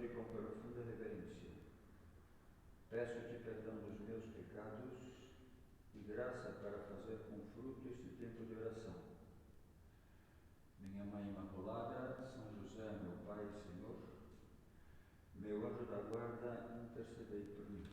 Prostro-te com profunda reverência. Peço-te perdão dos meus pecados e graça para fazer com fruto este tempo de oração. Minha Mãe Imaculada, São José, meu Pai e Senhor, meu anjo da guarda, intercedei por mim.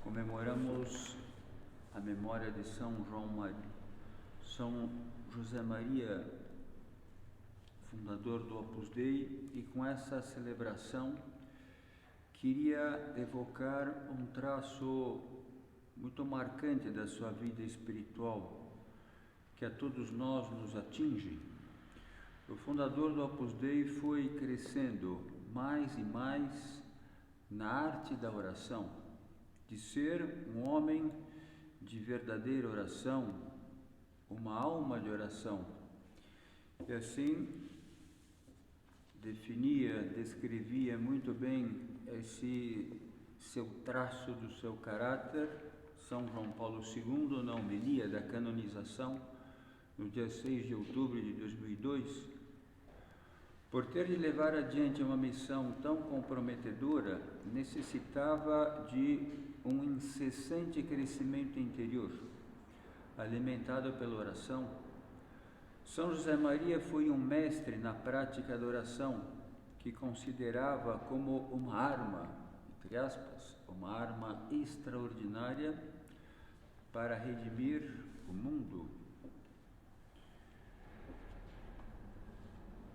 Comemoramos a memória de São José Maria, fundador do Opus Dei, e com essa celebração queria evocar um traço muito marcante da sua vida espiritual, que a todos nós nos atinge. O fundador do Opus Dei foi crescendo mais e mais na arte da oração, de ser um homem de verdadeira oração, uma alma de oração. E assim descrevia muito bem esse seu traço do seu caráter, São João Paulo II, na homilia da canonização, no dia 6 de outubro de 2002, por ter de levar adiante uma missão tão comprometedora, necessitava de um incessante crescimento interior, alimentado pela oração. São José Maria foi um mestre na prática da oração, que considerava como uma arma, entre aspas, uma arma extraordinária para redimir o mundo.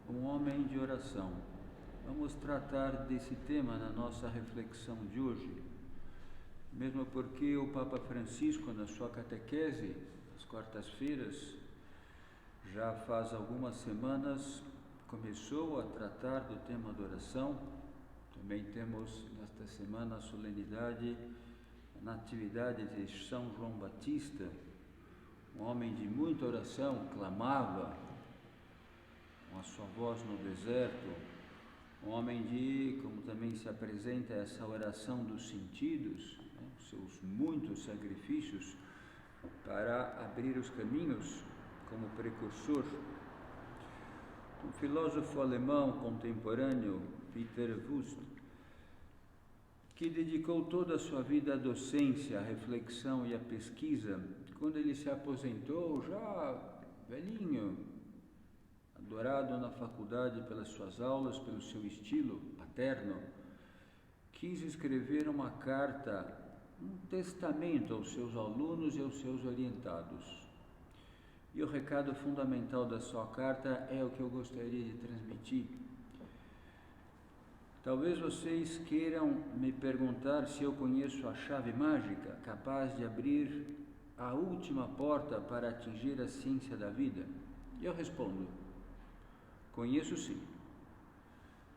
Um homem de oração. Vamos tratar desse tema na nossa reflexão de hoje, mesmo porque o Papa Francisco, na sua catequese, às quartas-feiras, já faz algumas semanas, começou a tratar do tema da oração. Também temos nesta semana a solenidade, a natividade de São João Batista, um homem de muita oração, clamava com a sua voz no deserto, um homem de, como também se apresenta essa oração dos sentidos, seus muitos sacrifícios para abrir os caminhos como precursor. Um filósofo alemão contemporâneo, Peter Wust, que dedicou toda a sua vida à docência, à reflexão e à pesquisa, quando ele se aposentou, já velhinho, adorado na faculdade pelas suas aulas, pelo seu estilo paterno, quis escrever uma carta, um testamento aos seus alunos e aos seus orientados. E o recado fundamental da sua carta é o que eu gostaria de transmitir. Talvez vocês queiram me perguntar se eu conheço a chave mágica capaz de abrir a última porta para atingir a ciência da vida. E eu respondo: conheço sim.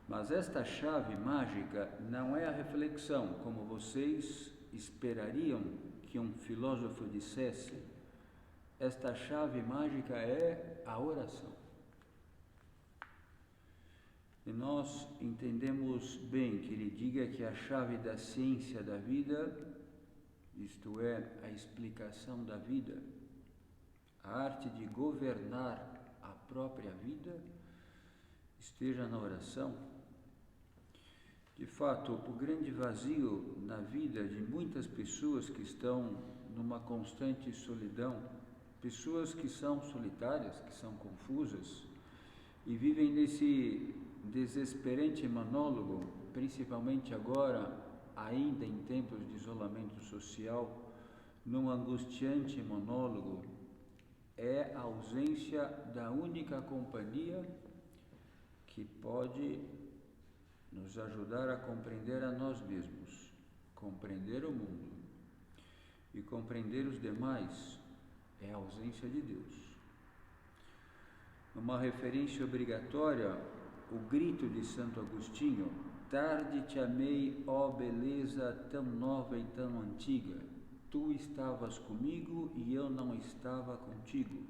Mas esta chave mágica não é a reflexão, como vocês esperariam que um filósofo dissesse. Esta chave mágica é a oração. E nós entendemos bem que ele diga que a chave da ciência da vida, isto é, a explicação da vida, a arte de governar a própria vida, esteja na oração. De fato, o grande vazio na vida de muitas pessoas que estão numa constante solidão, pessoas que são solitárias, que são confusas e vivem nesse desesperante monólogo, principalmente agora, ainda em tempos de isolamento social, num angustiante monólogo, é a ausência da única companhia que pode nos ajudar a compreender a nós mesmos, compreender o mundo e compreender os demais, é a ausência de Deus. Uma referência obrigatória, o grito de Santo Agostinho, tarde te amei, ó beleza tão nova e tão antiga. Tu estavas comigo e eu não estava contigo.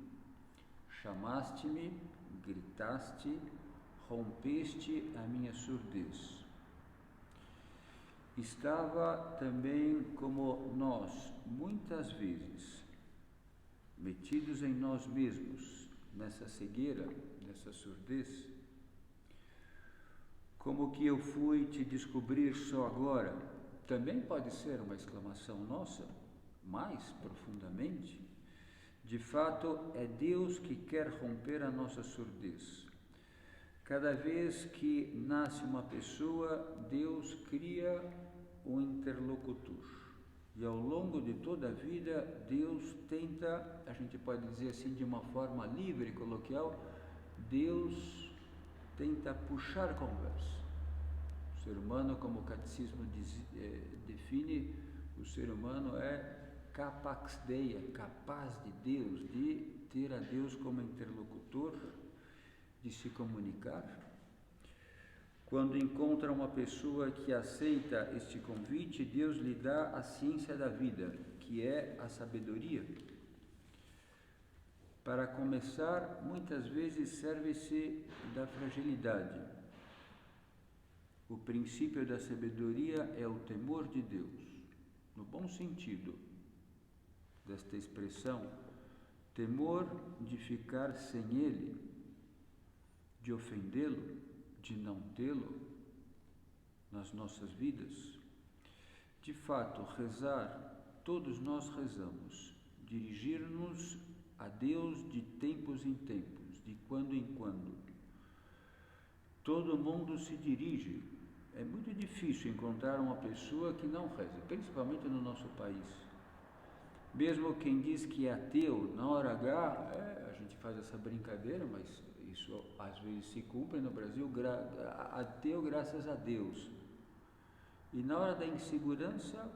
Chamaste-me, gritaste, rompeste a minha surdez. Estava também como nós, muitas vezes, metidos em nós mesmos, nessa cegueira, nessa surdez. Como que eu fui te descobrir só agora? Também pode ser uma exclamação nossa, mais profundamente. De fato, é Deus que quer romper a nossa surdez. Cada vez que nasce uma pessoa, Deus cria um interlocutor. E ao longo de toda a vida, Deus tenta, a gente pode dizer assim de uma forma livre e coloquial, Deus tenta puxar conversa. O ser humano, como o catecismo define, o ser humano é capax Dei, capaz de Deus, de ter a Deus como interlocutor, de se comunicar. Quando encontra uma pessoa que aceita este convite, Deus lhe dá a ciência da vida, que é a sabedoria. Para começar, muitas vezes serve-se da fragilidade. O princípio da sabedoria é o temor de Deus, no bom sentido desta expressão, temor de ficar sem Ele, de ofendê-lo, de não tê-lo nas nossas vidas. De fato, rezar, todos nós rezamos, dirigir-nos a Deus de tempos em tempos, de quando em quando. Todo mundo se dirige. É muito difícil encontrar uma pessoa que não reze, principalmente no nosso país. Mesmo quem diz que é ateu, na hora H, a gente faz essa brincadeira, mas isso às vezes se cumpre no Brasil, ateu graças a Deus. E na hora da insegurança,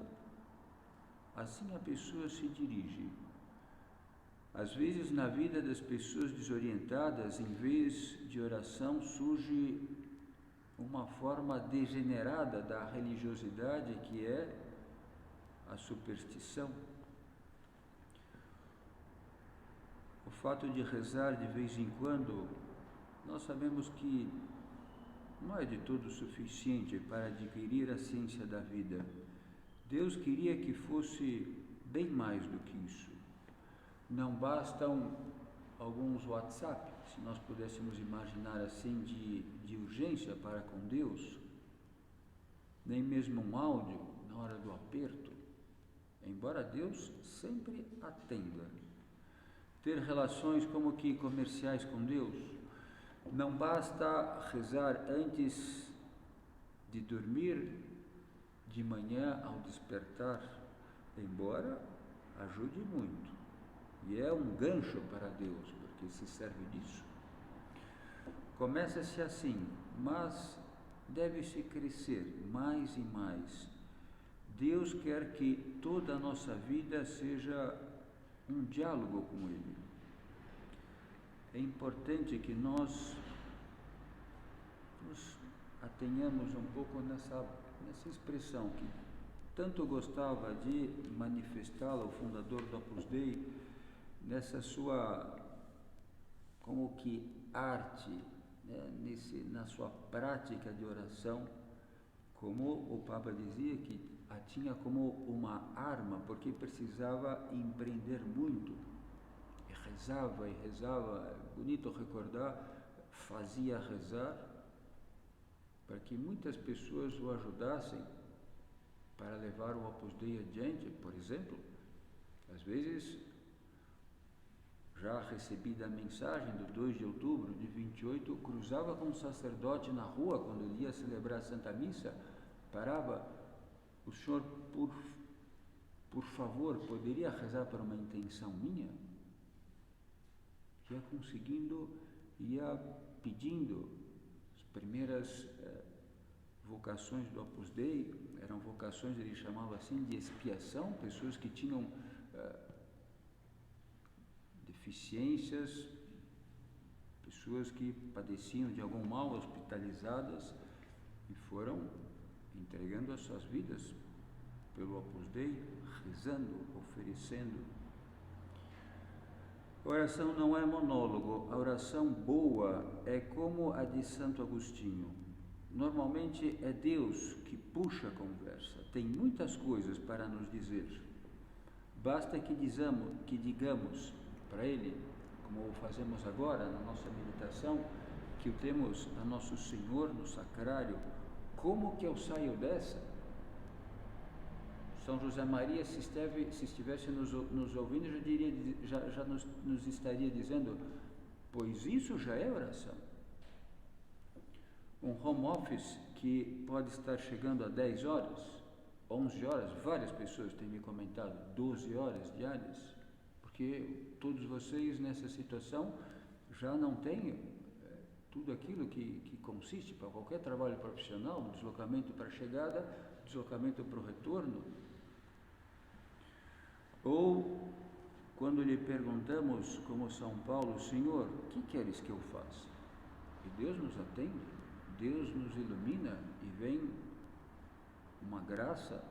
assim a pessoa se dirige. Às vezes na vida das pessoas desorientadas, em vez de oração, surge uma forma degenerada da religiosidade que é a superstição. O fato de rezar de vez em quando, nós sabemos que não é de todo suficiente para adquirir a ciência da vida. Deus queria que fosse bem mais do que isso. Não bastam alguns WhatsApp, se nós pudéssemos imaginar assim, de urgência para com Deus, nem mesmo um áudio na hora do aperto, embora Deus sempre atenda. Ter relações como que comerciais com Deus. Não basta rezar antes de dormir, de manhã ao despertar, embora ajude muito. E é um gancho para Deus, porque se serve disso. Começa-se assim, mas deve-se crescer mais e mais. Deus quer que toda a nossa vida seja um diálogo com Ele. É importante que nós nos atenhamos um pouco nessa expressão que tanto gostava de manifestá-la o fundador do Opus Dei, nessa sua, como que arte, né, na sua prática de oração, como o Papa dizia que a tinha como uma arma, porque precisava empreender muito. E rezava, é bonito recordar, fazia rezar, para que muitas pessoas o ajudassem para levar o Opus Dei adiante. Por exemplo, às vezes, já recebida a mensagem do 2 de outubro de 28, cruzava com um sacerdote na rua, quando ele ia celebrar a Santa Missa, parava: o senhor, por favor, poderia rezar para uma intenção minha? Ia conseguindo, ia pedindo. As primeiras vocações do Opus Dei eram vocações, ele chamava assim, de expiação, pessoas que tinham deficiências, pessoas que padeciam de algum mal, hospitalizadas, e foram entregando as suas vidas pelo Opus Dei, rezando, oferecendo. A oração não é monólogo, a oração boa é como a de Santo Agostinho. Normalmente é Deus que puxa a conversa, tem muitas coisas para nos dizer. Basta que digamos para Ele, como fazemos agora na nossa meditação, que o temos a Nosso Senhor no sacrário. Como que eu saio dessa? São José Maria, se estivesse nos ouvindo, já nos estaria dizendo, pois isso já é oração. Um home office que pode estar chegando a 10 horas, 11 horas, várias pessoas têm me comentado, 12 horas diárias, porque todos vocês nessa situação já não têm tudo aquilo que consiste para qualquer trabalho profissional, deslocamento para a chegada, deslocamento para o retorno. Ou quando lhe perguntamos, como São Paulo, Senhor, o que queres que eu faça? E Deus nos atende, Deus nos ilumina e vem uma graça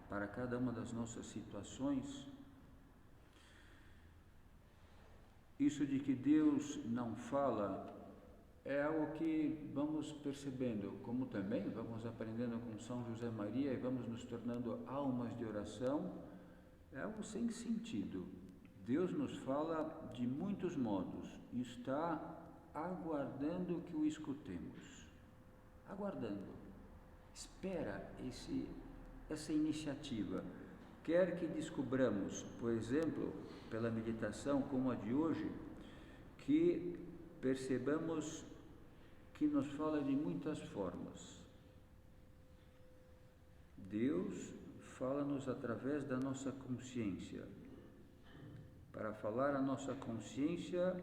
para cada uma das nossas situações. Isso de que Deus não fala é algo que vamos percebendo, como também vamos aprendendo com São José Maria e vamos nos tornando almas de oração. É algo sem sentido. Deus nos fala de muitos modos e está aguardando que o escutemos. Aguardando. Espera essa iniciativa. Quer que descobramos, por exemplo, pela meditação como a de hoje, que percebamos que nos fala de muitas formas. Deus fala-nos através da nossa consciência. Para falar a nossa consciência,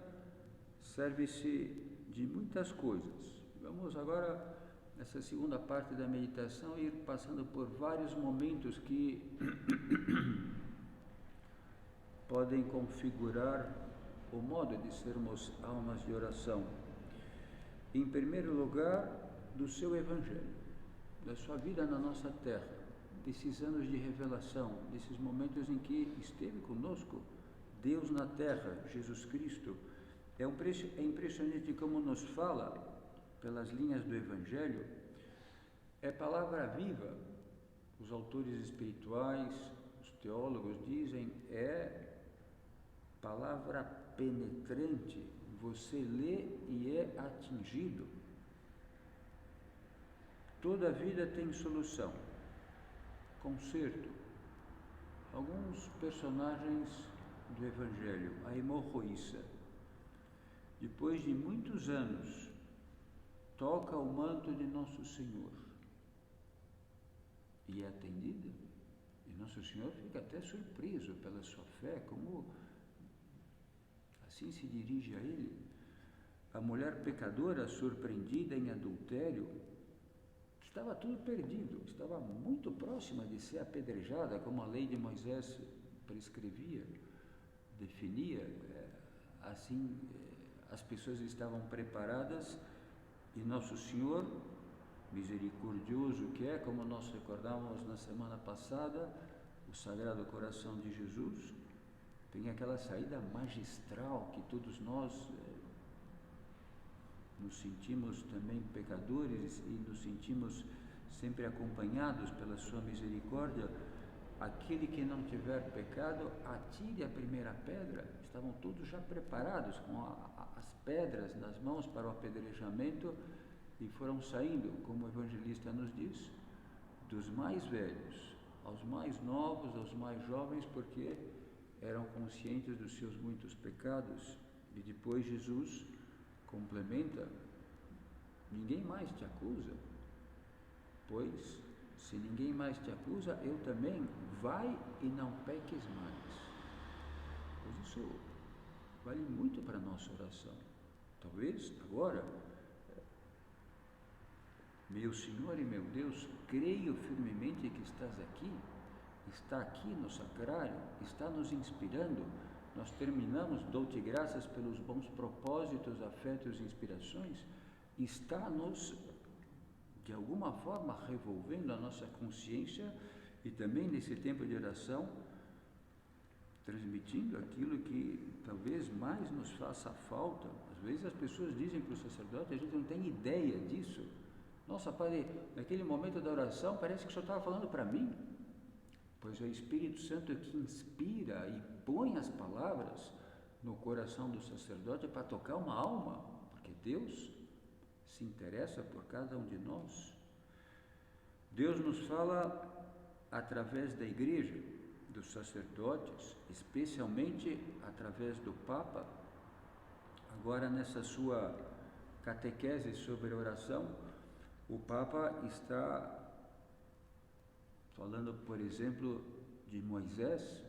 serve-se de muitas coisas. Vamos agora, nessa segunda parte da meditação, ir passando por vários momentos que podem configurar o modo de sermos almas de oração. Em primeiro lugar, do seu Evangelho, da sua vida na nossa terra, desses anos de revelação, desses momentos em que esteve conosco Deus na terra, Jesus Cristo. É impressionante como nos fala, pelas linhas do Evangelho, é palavra viva. Os autores espirituais, os teólogos dizem, é palavra penetrante, você lê e é atingido. Toda vida tem solução, conserto. Alguns personagens do Evangelho, a hemorroíça, depois de muitos anos, toca o manto de Nosso Senhor e é atendida. E Nosso Senhor fica até surpreso pela sua fé, como assim se dirige a ele. A mulher pecadora surpreendida em adultério, estava tudo perdido, estava muito próxima de ser apedrejada, como a lei de Moisés prescrevia, definia. Assim, as pessoas estavam preparadas e Nosso Senhor, misericordioso que é, como nós recordávamos na semana passada, o Sagrado Coração de Jesus, tem aquela saída magistral que todos nós nos sentimos também pecadores e nos sentimos sempre acompanhados pela sua misericórdia. Aquele que não tiver pecado, atire a primeira pedra. Estavam todos já preparados com as pedras nas mãos para o apedrejamento e foram saindo, como o evangelista nos diz, dos mais velhos aos mais novos, aos mais jovens, porque eram conscientes dos seus muitos pecados. E depois Jesus complementa, ninguém mais te acusa, pois se ninguém mais te acusa, eu também, vai e não peques mais. Pois isso vale muito para a nossa oração. Talvez agora, meu Senhor e meu Deus, creio firmemente que estás aqui, está aqui no sacrário, está nos inspirando. Nós terminamos, dou-te graças pelos bons propósitos, afetos e inspirações, está nos de alguma forma revolvendo a nossa consciência e também nesse tempo de oração, transmitindo aquilo que talvez mais nos faça falta. Às vezes as pessoas dizem para o sacerdote, a gente não tem ideia disso. Nossa, padre, naquele momento da oração parece que o senhor estava falando para mim. Pois é o Espírito Santo que inspira e põe as palavras no coração do sacerdote para tocar uma alma, porque Deus se interessa por cada um de nós. Deus nos fala através da igreja, dos sacerdotes, especialmente através do Papa. Agora, nessa sua catequese sobre a oração, o Papa está falando, por exemplo, de Moisés.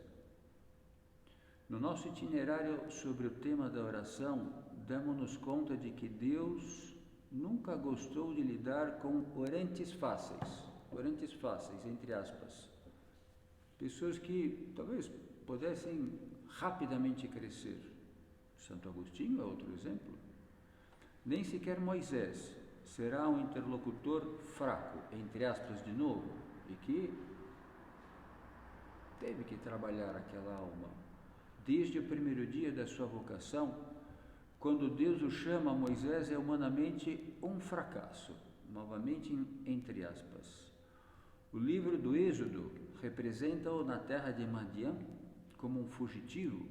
No nosso itinerário sobre o tema da oração, damos-nos conta de que Deus nunca gostou de lidar com orantes fáceis, entre aspas, pessoas que talvez pudessem rapidamente crescer. Santo Agostinho é outro exemplo. Nem sequer Moisés será um interlocutor fraco, entre aspas de novo, e que teve que trabalhar aquela alma. Desde o primeiro dia da sua vocação, quando Deus o chama, Moisés é humanamente um fracasso, novamente entre aspas. O livro do Êxodo representa-o na terra de Madiã como um fugitivo.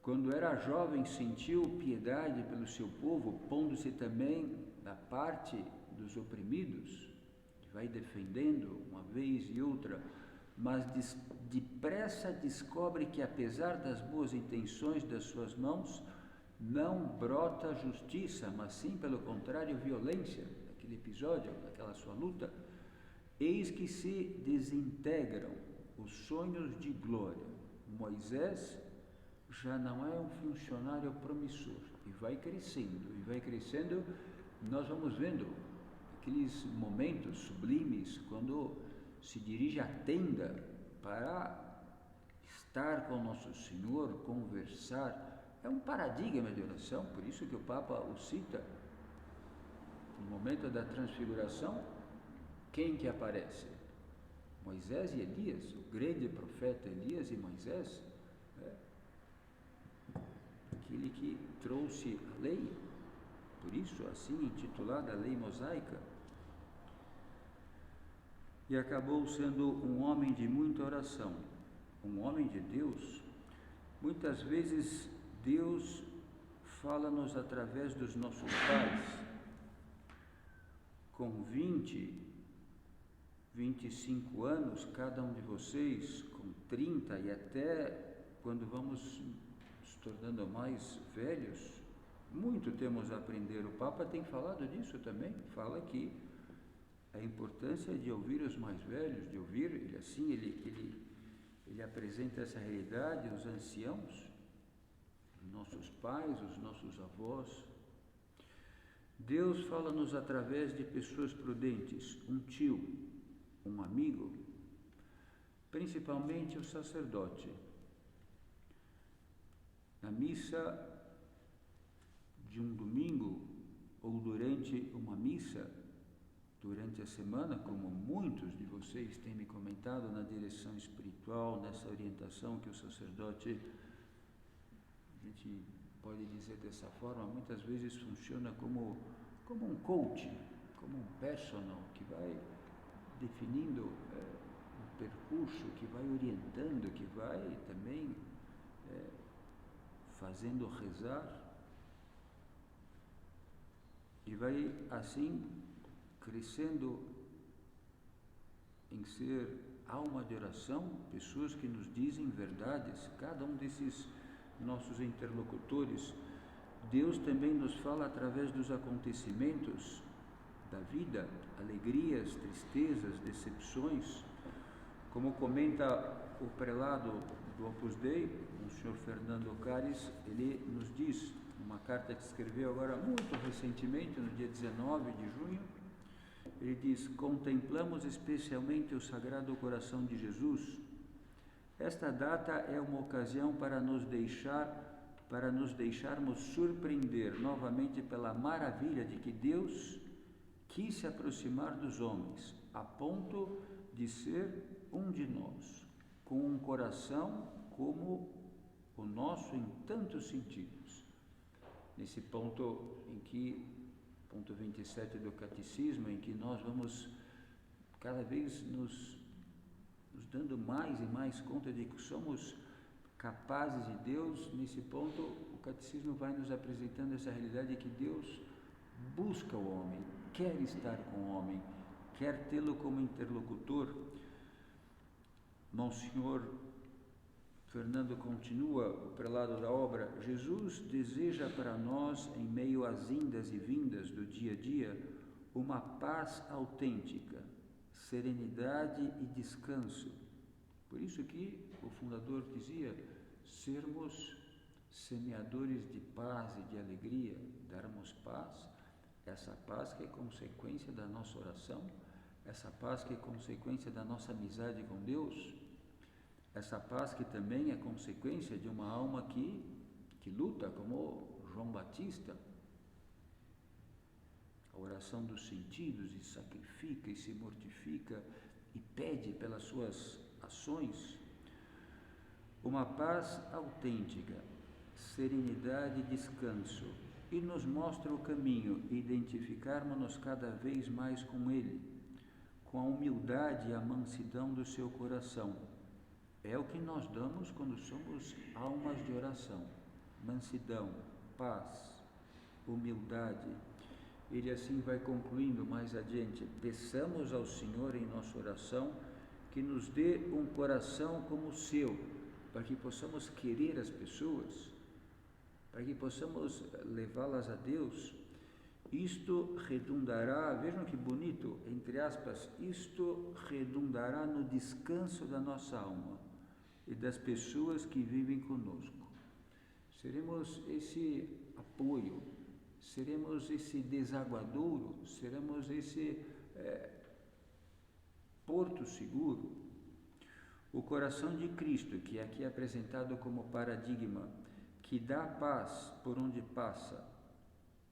Quando era jovem, sentiu piedade pelo seu povo, pondo-se também da parte dos oprimidos. Vai defendendo uma vez e outra, mas depressa descobre que, apesar das boas intenções das suas mãos, não brota justiça, mas sim, pelo contrário, violência. Daquele episódio, daquela sua luta, eis que se desintegram os sonhos de glória. Moisés já não é um funcionário promissor, e vai crescendo, nós vamos vendo aqueles momentos sublimes, quando se dirige à tenda para estar com Nosso Senhor, conversar. É um paradigma de oração, por isso que o Papa o cita. No momento da transfiguração, quem que aparece? Moisés e Elias, o grande profeta Elias e Moisés, aquele que trouxe a lei, por isso assim intitulada a Lei Mosaica, e acabou sendo um homem de muita oração, um homem de Deus. Muitas vezes Deus fala-nos através dos nossos pais, com 20, 25 anos, cada um de vocês, com 30, e até quando vamos nos tornando mais velhos, muito temos a aprender. O Papa tem falado disso também, fala que a importância de ouvir os mais velhos, de ouvir, ele apresenta essa realidade, os anciãos, os nossos pais, os nossos avós. Deus fala-nos através de pessoas prudentes, um tio, um amigo, principalmente o sacerdote. Na missa de um domingo, ou durante uma missa, durante a semana, como muitos de vocês têm me comentado na direção espiritual, nessa orientação que o sacerdote, a gente pode dizer dessa forma, muitas vezes funciona como um coach, como um personal, que vai definindo um percurso, que vai orientando, que vai também fazendo rezar, e vai assim crescendo em ser alma de oração, pessoas que nos dizem verdades. Cada um desses nossos interlocutores, Deus também nos fala através dos acontecimentos da vida, alegrias, tristezas, decepções. Como comenta o prelado do Opus Dei, o senhor Fernando Cares, ele nos diz, numa carta que escreveu agora muito recentemente, no dia 19 de junho, ele diz: contemplamos especialmente o Sagrado Coração de Jesus. Esta data é uma ocasião para nos deixarmos surpreender novamente pela maravilha de que Deus, quis se aproximar dos homens, a ponto de ser um de nós, com um coração como o nosso em tantos sentidos. Nesse ponto ponto 27 do Catecismo, em que nós vamos cada vez nos dando mais e mais conta de que somos capazes de Deus, nesse ponto o Catecismo vai nos apresentando essa realidade de que Deus busca o homem, quer estar com o homem, quer tê-lo como interlocutor. Monsenhor Fernando continua, o prelado da obra: Jesus deseja para nós, em meio às indas e vindas do dia a dia, uma paz autêntica, serenidade e descanso. Por isso que o fundador dizia: sermos semeadores de paz e de alegria, darmos paz, essa paz que é consequência da nossa oração, essa paz que é consequência da nossa amizade com Deus, essa paz que também é consequência de uma alma que luta, como João Batista, a oração dos sentidos, e sacrifica e se mortifica e pede pelas suas ações. Uma paz autêntica, serenidade e descanso, e nos mostra o caminho, identificarmos-nos cada vez mais com Ele, com a humildade e a mansidão do seu coração. É o que nós damos quando somos almas de oração: mansidão, paz, humildade. Ele assim vai concluindo mais adiante: peçamos ao Senhor em nossa oração que nos dê um coração como o seu, para que possamos querer as pessoas, para que possamos levá-las a Deus. Isto redundará, vejam que bonito, entre aspas, isto redundará no descanso da nossa alma e das pessoas que vivem conosco. Seremos esse apoio, seremos esse desaguadouro, seremos esse porto seguro. O coração de Cristo, que aqui é apresentado como paradigma, que dá paz por onde passa,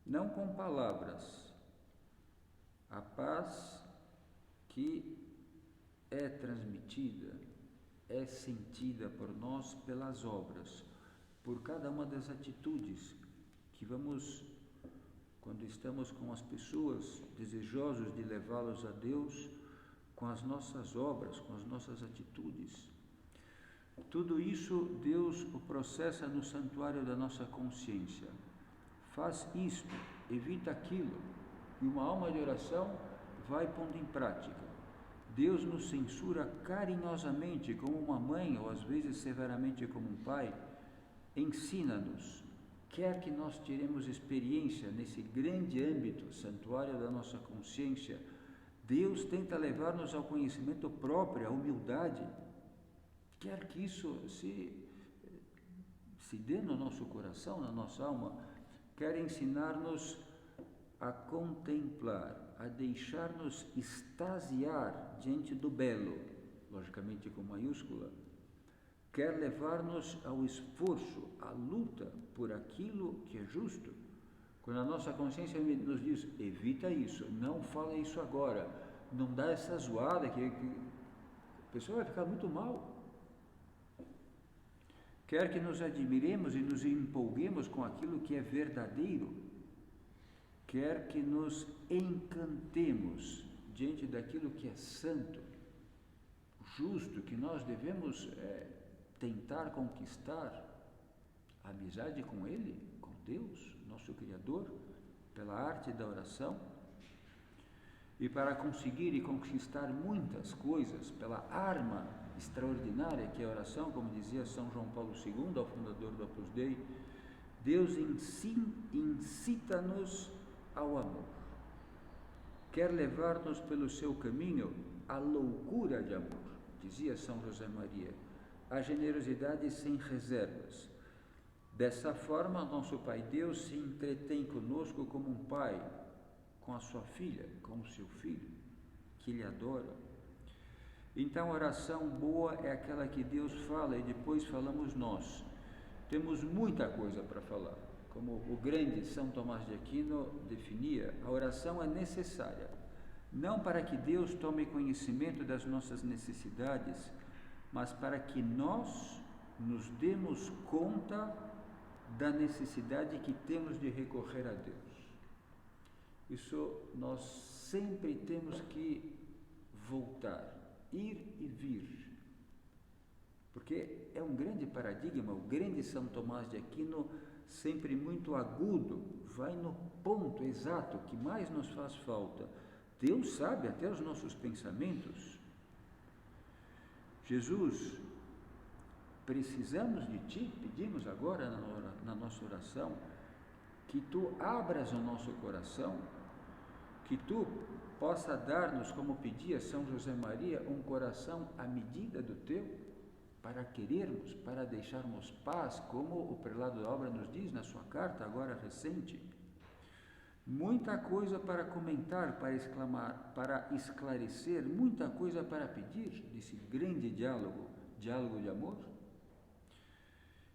não com palavras, a paz que é transmitida, é sentida por nós pelas obras, por cada uma das atitudes que vamos, quando estamos com as pessoas, desejosos de levá-los a Deus, com as nossas obras, com as nossas atitudes. Tudo isso Deus o processa no santuário da nossa consciência. Faz isto, evita aquilo, e uma alma de oração vai pondo em prática. Deus nos censura carinhosamente como uma mãe, ou às vezes severamente como um pai. Ensina-nos, quer que nós tiremos experiência nesse grande âmbito, santuário da nossa consciência. Deus tenta levar-nos ao conhecimento próprio, à humildade. Quer que isso se dê no nosso coração, na nossa alma. Quer ensinar-nos a contemplar, a deixar-nos extasiar diante do belo, logicamente com maiúscula. Quer levar-nos ao esforço, à luta por aquilo que é justo. Quando a nossa consciência nos diz: evita isso, não fala isso agora, não dá essa zoada, que a pessoa vai ficar muito mal. Quer que nos admiremos e nos empolguemos com aquilo que é verdadeiro. Quer que nos encantemos diante daquilo que é santo, justo, que nós devemos tentar conquistar. A amizade com Ele, com Deus, nosso Criador, pela arte da oração. E para conseguir e conquistar muitas coisas, pela arma extraordinária que é a oração, como dizia São João Paulo II, o fundador do Opus Dei, Deus incita-nos ao amor. Quer levar-nos pelo seu caminho à loucura de amor, dizia São José Maria, a generosidade sem reservas. Dessa forma, nosso Pai Deus se entretém conosco como um pai, com a sua filha, com o seu filho, que lhe adora. Então, a oração boa é aquela que Deus fala e depois falamos nós. Temos muita coisa para falar, como o grande São Tomás de Aquino definia, a oração é necessária, não para que Deus tome conhecimento das nossas necessidades, mas para que nós nos demos conta da necessidade que temos de recorrer a Deus. Isso nós sempre temos que voltar, ir e vir, porque é um grande paradigma. O grande São Tomás de Aquino, sempre muito agudo, vai no ponto exato que mais nos faz falta. Deus sabe até os nossos pensamentos. Jesus, precisamos de Ti, pedimos agora na nossa oração, que Tu abras o nosso coração, que Tu possa dar-nos, como pedia São José Maria, um coração à medida do Teu, para querermos, para deixarmos paz, como o prelado da obra nos diz na sua carta, agora recente. Muita coisa para comentar, para exclamar, para esclarecer, muita coisa para pedir, desse grande diálogo de amor.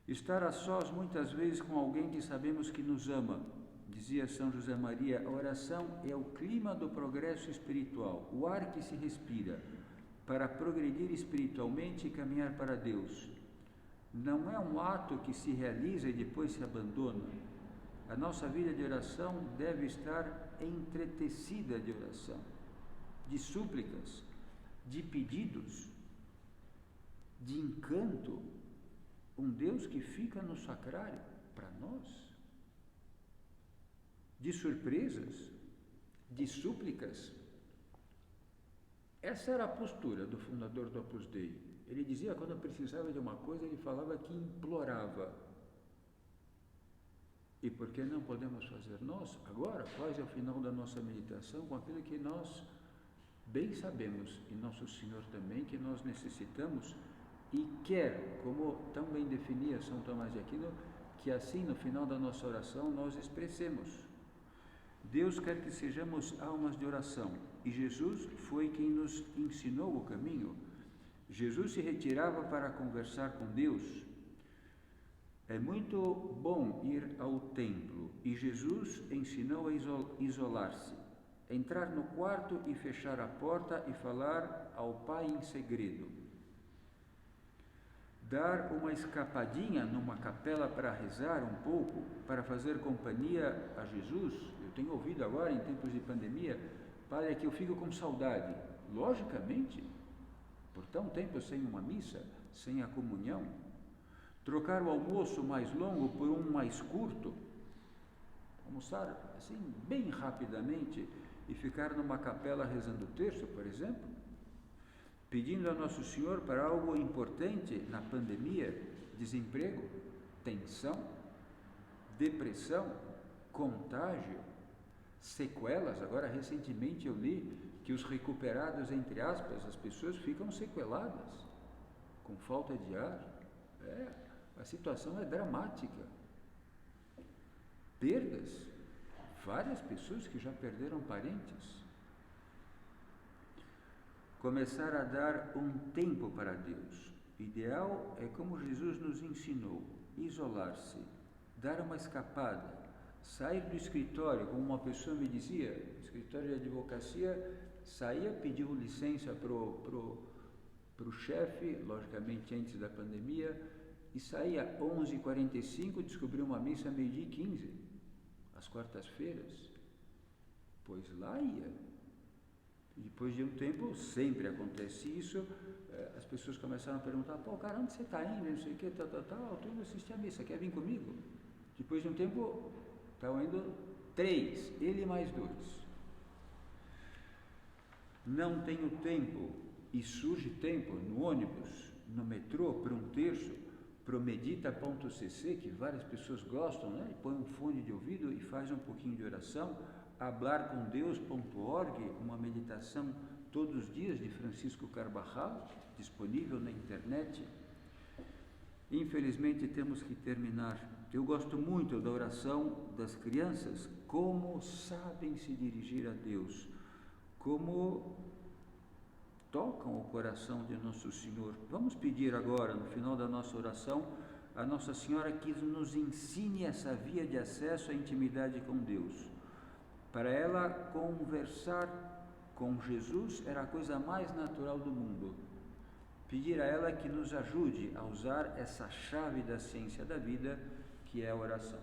Estar a sós muitas vezes com alguém que sabemos que nos ama. Dizia São José Maria, a oração é o clima do progresso espiritual, o ar que se respira, para progredir espiritualmente e caminhar para Deus. Não é um ato que se realiza e depois se abandona. A nossa vida de oração deve estar entretecida de oração, de súplicas, de pedidos, de encanto. Um Deus que fica no sacrário para nós, de surpresas, de súplicas. Essa era a postura do fundador do Opus Dei. Ele dizia, quando precisava de uma coisa, ele falava que implorava. E por que não podemos fazer nós, agora, quase ao final da nossa meditação, com aquilo que nós bem sabemos, e Nosso Senhor também, que nós necessitamos e quer, como tão bem definia São Tomás de Aquino, que assim, no final da nossa oração, nós expressemos. Deus quer que sejamos almas de oração, e Jesus foi quem nos ensinou o caminho. Jesus se retirava para conversar com Deus. É muito bom ir ao templo, e Jesus ensinou a isolar-se, entrar no quarto e fechar a porta e falar ao Pai em segredo. Dar uma escapadinha numa capela para rezar um pouco, para fazer companhia a Jesus. Eu tenho ouvido agora, em tempos de pandemia, padre, é que eu fico com saudade. Logicamente, por tão tempo sem uma missa, sem a comunhão. Trocar o almoço mais longo por um mais curto, almoçar assim bem rapidamente e ficar numa capela rezando o terço, por exemplo, pedindo a Nosso Senhor para algo importante na pandemia, desemprego, tensão, depressão, contágio, sequelas. Agora, recentemente eu li que os recuperados, entre aspas, as pessoas ficam sequeladas, com falta de ar. A situação é dramática. Perdas, várias pessoas que já perderam parentes. Começar a dar um tempo para Deus. O ideal é como Jesus nos ensinou, isolar-se, dar uma escapada, sair do escritório, como uma pessoa me dizia, escritório de advocacia, saía, pediu licença para o chefe, logicamente antes da pandemia, e saía 11h45, descobriu uma missa 12h15, às quartas-feiras, pois lá ia. E depois de um tempo, sempre acontece isso, as pessoas começaram a perguntar, pô, cara, onde você está indo, não sei o que, tal, estou indo assistir a missa, quer vir comigo? Depois de um tempo, estavam indo 3, ele mais 2. Não tenho tempo, e surge tempo no ônibus, no metrô, para um terço, para o medita.cc, que várias pessoas gostam, né? E põe um fone de ouvido e faz um pouquinho de oração. hablarcomdeus.org, uma meditação todos os dias de Francisco Carvajal, disponível na internet. Infelizmente temos que terminar. Eu gosto muito da oração das crianças, como sabem se dirigir a Deus, como tocam o coração de Nosso Senhor. Vamos pedir agora, no final da nossa oração, a Nossa Senhora quis nos ensine essa via de acesso à intimidade com Deus. Para ela, conversar com Jesus era a coisa mais natural do mundo. Pedir a ela que nos ajude a usar essa chave da ciência da vida, que é a oração.